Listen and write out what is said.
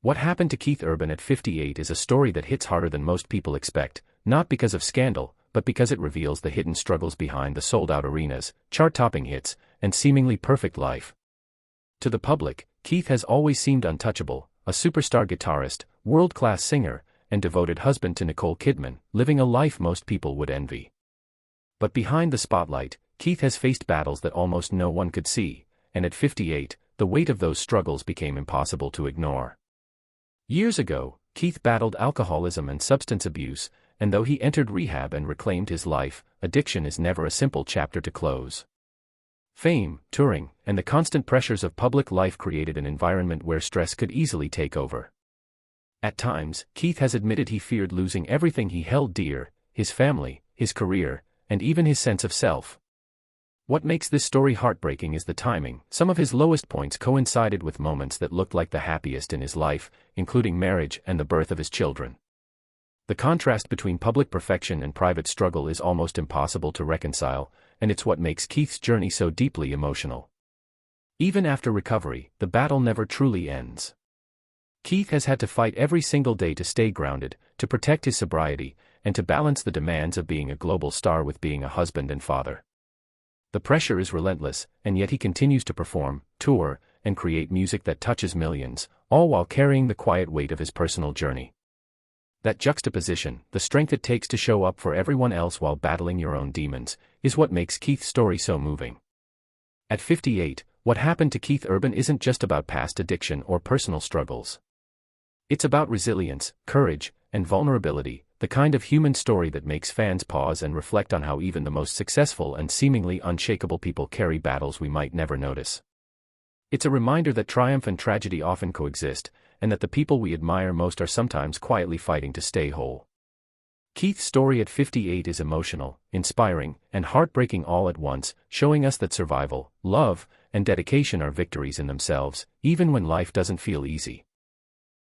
What happened to Keith Urban at 58 is a story that hits harder than most people expect, not because of scandal, but because it reveals the hidden struggles behind the sold-out arenas, chart-topping hits, and seemingly perfect life. To the public, Keith has always seemed untouchable, a superstar guitarist, world-class singer, and devoted husband to Nicole Kidman, living a life most people would envy. But behind the spotlight, Keith has faced battles that almost no one could see, and at 58, the weight of those struggles became impossible to ignore. Years ago, Keith battled alcoholism and substance abuse, and though he entered rehab and reclaimed his life, addiction is never a simple chapter to close. Fame, touring, and the constant pressures of public life created an environment where stress could easily take over. At times, Keith has admitted he feared losing everything he held dear, his family, his career, and even his sense of self. What makes this story heartbreaking is the timing. Some of his lowest points coincided with moments that looked like the happiest in his life, including marriage and the birth of his children. The contrast between public perfection and private struggle is almost impossible to reconcile, and it's what makes Keith's journey so deeply emotional. Even after recovery, the battle never truly ends. Keith has had to fight every single day to stay grounded, to protect his sobriety, and to balance the demands of being a global star with being a husband and father. The pressure is relentless, and yet he continues to perform, tour, and create music that touches millions, all while carrying the quiet weight of his personal journey. That juxtaposition, the strength it takes to show up for everyone else while battling your own demons, is what makes Keith's story so moving. At 58, what happened to Keith Urban isn't just about past addiction or personal struggles. It's about resilience, courage, and vulnerability, the kind of human story that makes fans pause and reflect on how even the most successful and seemingly unshakable people carry battles we might never notice. It's a reminder that triumph and tragedy often coexist, and that the people we admire most are sometimes quietly fighting to stay whole. Keith's story at 58 is emotional, inspiring, and heartbreaking all at once, showing us that survival, love, and dedication are victories in themselves, even when life doesn't feel easy.